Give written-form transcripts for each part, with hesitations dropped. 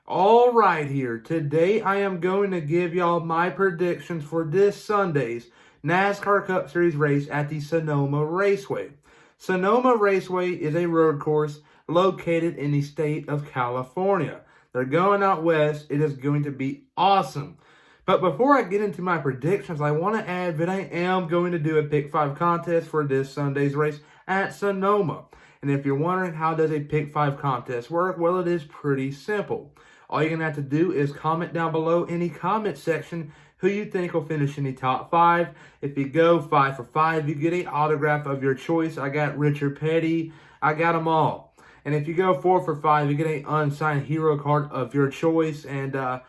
All right, here. Today I am going to give y'all my predictions for this Sunday's NASCAR Cup Series race at the Sonoma Raceway. Sonoma Raceway is a road course located in the state of California. They're going out west. It is going to be awesome. But before I get into my predictions, I want to add that I am going to do a Pick 5 contest for this Sunday's race at Sonoma. And if you're wondering how does a Pick 5 contest work, well, it is pretty simple. All you're going to have to do is comment down below in the comment section who you think will finish in the top 5. If you go 5 for 5, you get an autograph of your choice. I got Richard Petty. I got them all. And if you go 4 for 5, you get an unsigned hero card of your choice. And I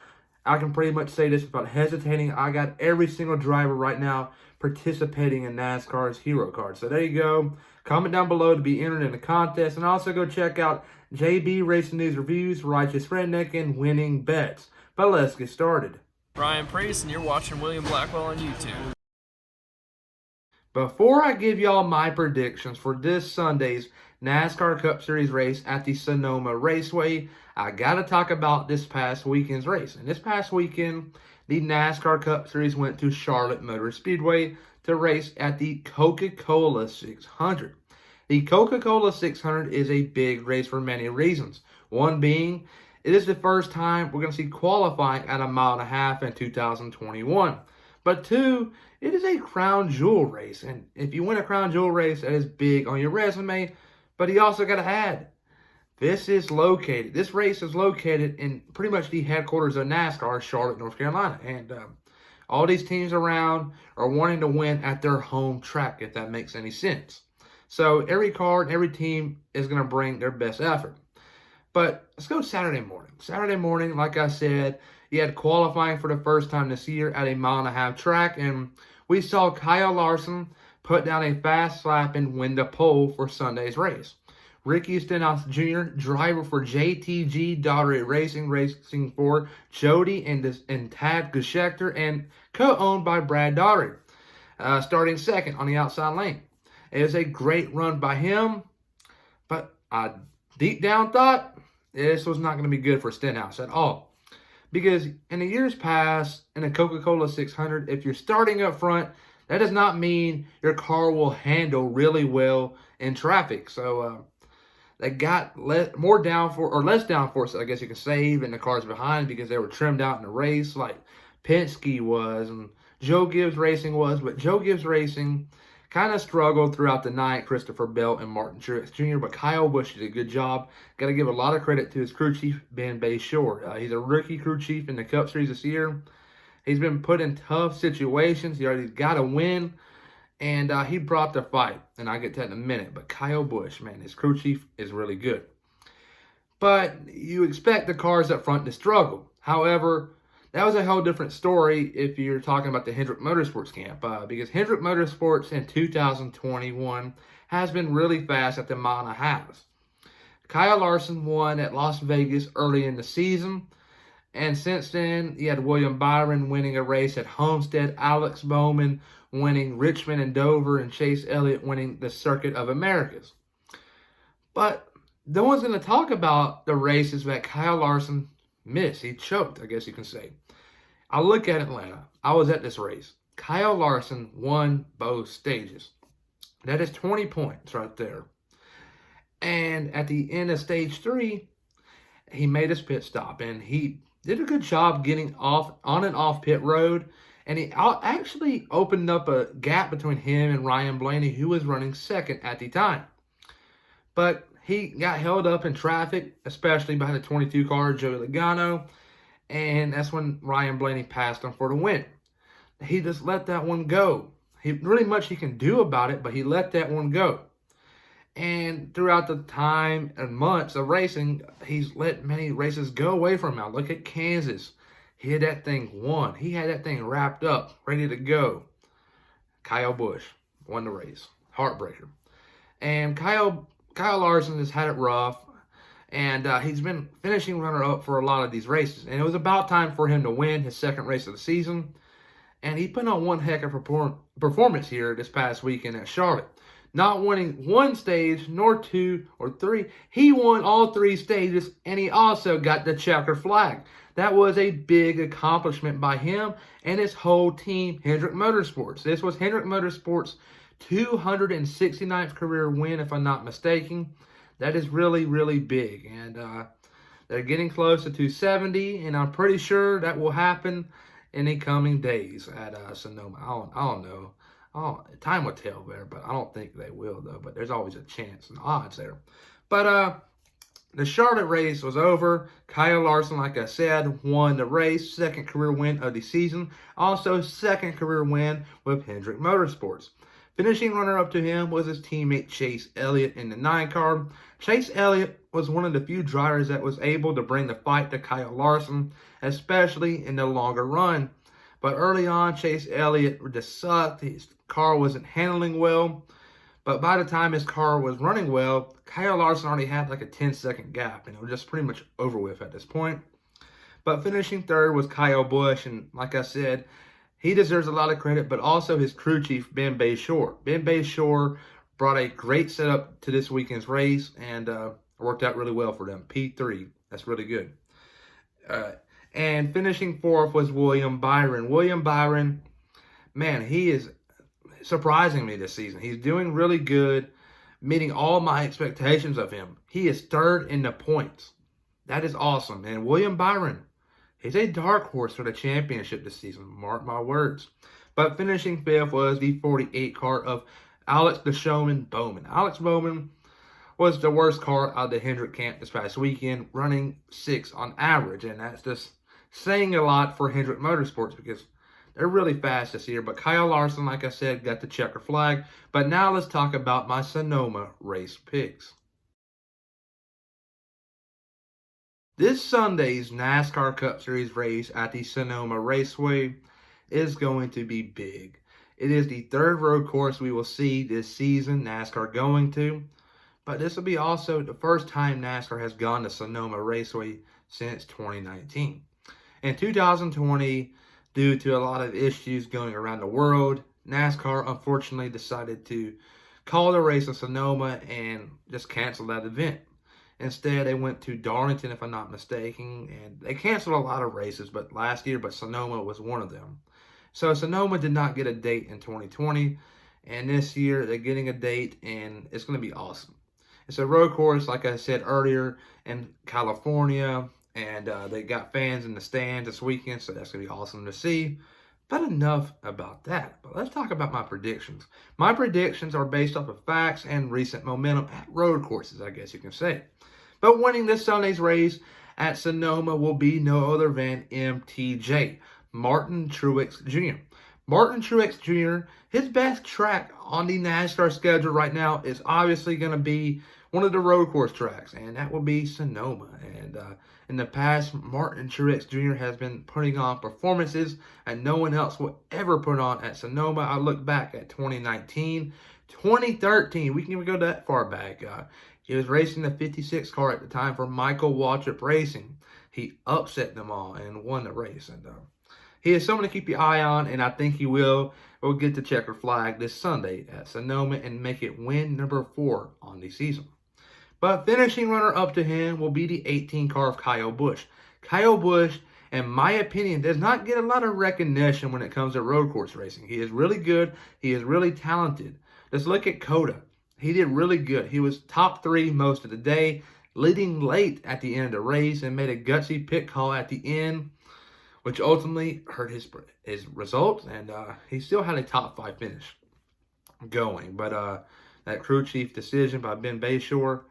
can pretty much say this without hesitating. I got every single driver right now participating in NASCAR's hero card. So there you go. Comment down below to be entered in the contest. And also go check out JB Racing News Reviews, Righteous Redneck, and Winning Bets. But let's get started. Ryan Priest, and you're watching William Blackwell on YouTube. Before I give y'all my predictions for this Sunday's NASCAR Cup Series race at the Sonoma Raceway, I got to talk about this past weekend's race. And this past weekend, the NASCAR Cup Series went to Charlotte Motor Speedway to race at the Coca-Cola 600. The Coca-Cola 600 is a big race for many reasons. One being, it is the first time we're going to see qualifying at a mile and a half in 2021. But two, it is a crown jewel race. And if you win a crown jewel race, that is big on your resume. But you also got to add, this race is located in pretty much the headquarters of NASCAR, Charlotte, North Carolina. And all these teams around are wanting to win at their home track, if that makes any sense. So every car and every team is going to bring their best effort. But let's go Saturday morning. Saturday morning, like I said, you had qualifying for the first time this year at a mile and a half track. And we saw Kyle Larson put down a fast lap and win the pole for Sunday's race. Ricky Stenhouse Jr., driver for JTG Daugherty Racing, racing for Jody and Tad Geschechter, and co-owned by Brad Daugherty, starting second on the outside lane. It was a great run by him, but I deep down thought this was not going to be good for Stenhouse at all. Because in the years past, in a Coca-Cola 600, if you're starting up front, that does not mean your car will handle really well in traffic. So they got less downforce, I guess you could say, than the cars behind because they were trimmed out in the race like Penske was and Joe Gibbs Racing was. But Joe Gibbs Racing kind of struggled throughout the night, Christopher Bell and Martin Truex Jr., but Kyle Busch did a good job. Got to give a lot of credit to his crew chief, Ben Bayshore. He's a rookie crew chief in the Cup Series this year. He's been put in tough situations. He already got a win, and he brought the fight, and I'll get to that in a minute. But Kyle Busch, man, his crew chief is really good. But you expect the cars up front to struggle. However, that was a whole different story if you're talking about the Hendrick Motorsports camp, because Hendrick Motorsports in 2021 has been really fast at the mile and a half. Kyle Larson won at Las Vegas early in the season, and since then, you had William Byron winning a race at Homestead, Alex Bowman winning Richmond and Dover, and Chase Elliott winning the Circuit of Americas. But no one's going to talk about the races that Kyle Larson missed. He choked, I guess you can say. I look at Atlanta. I was at this race. Kyle Larson won both stages. That is 20 points right there. And at the end of stage 3, he made his pit stop. And he did a good job getting off on and off pit road. And he actually opened up a gap between him and Ryan Blaney, who was running second at the time. But he got held up in traffic, especially behind the 22 car, Joey Logano. And that's when Ryan Blaney passed him for the win. He just let that one go. Really much he can do about it, but he let that one go. And throughout the time and months of racing, he's let many races go away from him. Look at Kansas. He had that thing won. He had that thing wrapped up, ready to go. Kyle Busch won the race. Heartbreaker. And Kyle Larson has had it rough. And he's been finishing runner-up for a lot of these races. And it was about time for him to win his second race of the season. And he put on one heck of a performance here this past weekend at Charlotte. not winning one stage, nor two or three. He won all three stages, and he also got the checker flag. That was a big accomplishment by him and his whole team, Hendrick Motorsports. This was Hendrick Motorsports' 269th career win, if I'm not mistaken. That is really, really big. And they're getting close to 270, and I'm pretty sure that will happen in the coming days at Sonoma. I don't know. Time will tell there, but I don't think they will, though. But there's always a chance and odds there. But the Charlotte race was over. Kyle Larson, like I said, won the race. Second career win of the season. Also, second career win with Hendrick Motorsports. Finishing runner-up to him was his teammate Chase Elliott in the 9 car. Chase Elliott was one of the few drivers that was able to bring the fight to Kyle Larson, especially in the longer run. But early on, Chase Elliott just sucked. His car wasn't handling well. But by the time his car was running well, Kyle Larson already had like a 10-second gap, and it was just pretty much over with at this point. But finishing third was Kyle Busch, and like I said, he deserves a lot of credit, but also his crew chief, Ben Bayshore. Ben Bayshore brought a great setup to this weekend's race, and worked out really well for them. P3, that's really good. And finishing fourth was William Byron. William Byron, man, he is surprising me this season. He's doing really good, meeting all my expectations of him. He is third in the points. That is awesome. And William Byron, he's a dark horse for the championship this season. Mark my words. But finishing fifth was the 48 car of Alex the Showman Bowman. Alex Bowman was the worst car out of the Hendrick camp this past weekend, running 6 on average. And that's just saying a lot for Hendrick Motorsports because they're really fast this year. But Kyle Larson, like I said, got the checker flag. But now let's talk about my Sonoma race picks. This Sunday's NASCAR Cup Series race at the Sonoma Raceway is going to be big. It is the third road course we will see this season, NASCAR going to. But this will be also the first time NASCAR has gone to Sonoma Raceway since 2019. In 2020, due to a lot of issues going around the world, NASCAR unfortunately decided to call the race in Sonoma and just cancel that event. Instead, they went to Darlington, if I'm not mistaken, and they canceled a lot of races last year, but Sonoma was one of them. So Sonoma did not get a date in 2020, and this year they're getting a date, and it's going to be awesome. It's a road course, like I said earlier, in California, and they got fans in the stands this weekend, so that's going to be awesome to see. But enough about that. But let's talk about my predictions. My predictions are based off of facts and recent momentum at road courses, I guess you can say. But winning this Sunday's race at Sonoma will be no other than MTJ, Martin Truex Jr. Martin Truex Jr., his best track on the NASCAR schedule right now is obviously going to be one of the road course tracks, and that will be Sonoma. And in the past, Martin Truex Jr. has been putting on performances that no one else will ever put on at Sonoma. I look back at 2019, 2013. We can even go that far back. He was racing the 56 car at the time for Michael Waltrip Racing. He upset them all and won the race. And he is someone to keep your eye on, and I think he will get the checker flag this Sunday at Sonoma and make it win number 4 on the season. But finishing runner-up to him will be the 18 car of Kyle Busch. Kyle Busch, in my opinion, does not get a lot of recognition when it comes to road course racing. He is really good. He is really talented. Just look at Coda. He did really good. He was top 3 most of the day, leading late at the end of the race, and made a gutsy pit call at the end, which ultimately hurt his results, and he still had a top 5 finish going. But that crew chief decision by Ben Bayshore,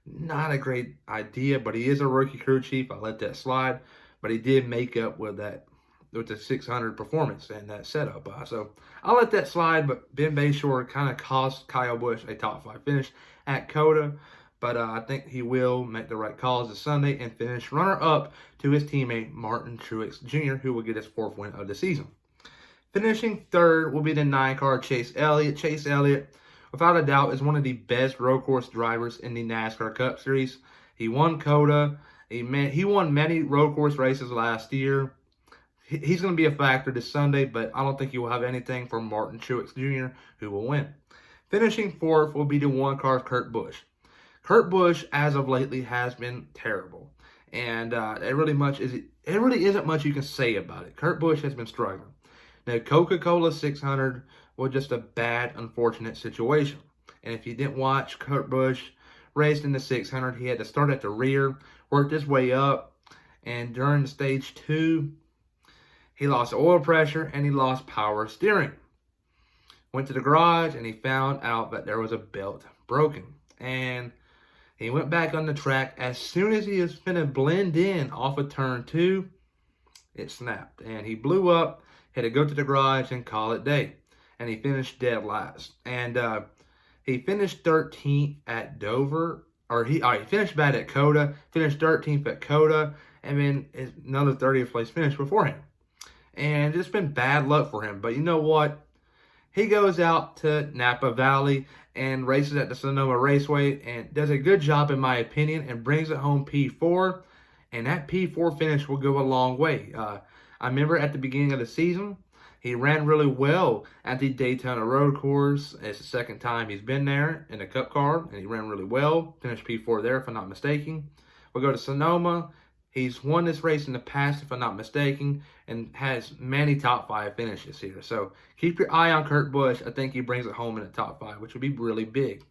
not a great idea, but he is a rookie crew chief. I let that slide, but he did make up with the 600 performance and that setup. So I'll let that slide, but Ben Bayshore kind of cost Kyle Busch a top 5 finish at Coda. But I think he will make the right calls this Sunday and finish runner-up to his teammate Martin Truex Jr., who will get his 4th win of the season. Finishing third will be the 9 car Chase Elliott. Chase Elliott, without a doubt, is one of the best road course drivers in the NASCAR Cup Series. He won Coda. He won many road course races last year. He's going to be a factor this Sunday, but I don't think he will have anything for Martin Truex Jr., who will win. Finishing fourth will be the one car Kurt Busch. Kurt Busch, as of lately, has been terrible, and it really isn't much you can say about it. Kurt Busch has been struggling. Now, Coca-Cola 600 was just a bad, unfortunate situation. And if you didn't watch, Kurt Busch raced in the 600. He had to start at the rear, worked his way up, and during stage 2, he lost oil pressure and he lost power steering. Went to the garage and he found out that there was a belt broken. And he went back on the track. As soon as he was finna blend in off of turn 2, it snapped. And he blew up, had to go to the garage and call it day. And he finished dead last. And he finished 13th at Dover. He finished bad at Coda, finished 13th at Coda, and then another 30th place finish before him. And it's been bad luck for him. But you know what? He goes out to Napa Valley and races at the Sonoma Raceway and does a good job, in my opinion, and brings it home P4. And that P4 finish will go a long way. I remember at the beginning of the season, he ran really well at the Daytona Road Course. It's the second time he's been there in a Cup car, and he ran really well. Finished P4 there, if I'm not mistaken. We'll go to Sonoma. He's won this race in the past, if I'm not mistaken, and has many top 5 finishes here. So keep your eye on Kurt Busch. I think he brings it home in the top 5, which would be really big.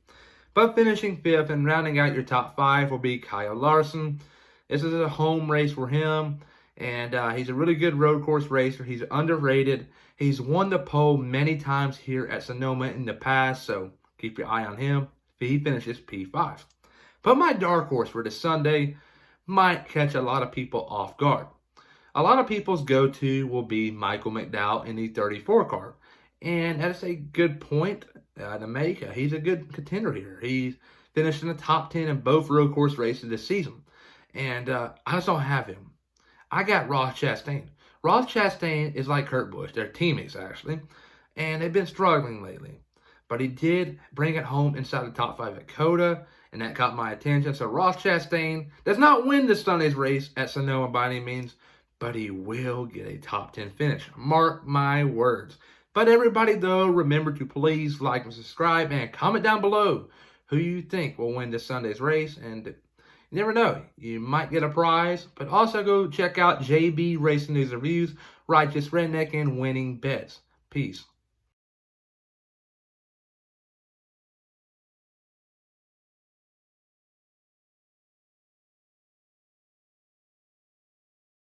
But finishing 5th and rounding out your top 5 will be Kyle Larson. This is a home race for him, and he's a really good road course racer. He's underrated. He's won the pole many times here at Sonoma in the past, so keep your eye on him. He finishes P5. But my dark horse for this Sunday might catch a lot of people off guard. A lot of people's go-to will be Michael McDowell in the 34 car. And that's a good point to make. He's a good contender here. He's finished in the top 10 in both road course races this season. And I just don't have him. I got Ross Chastain. Ross Chastain is like Kurt Busch. They're teammates, actually. And they've been struggling lately. But he did bring it home inside the top 5 at Coda, and that caught my attention. So Ross Chastain does not win this Sunday's race at Sonoma by any means, but he will get a top 10 finish. Mark my words. But everybody, though, remember to please like and subscribe and comment down below who you think will win this Sunday's race. And you never know, you might get a prize. But also go check out JB Racing News Reviews, Righteous Redneck, and Winning Bets. Peace.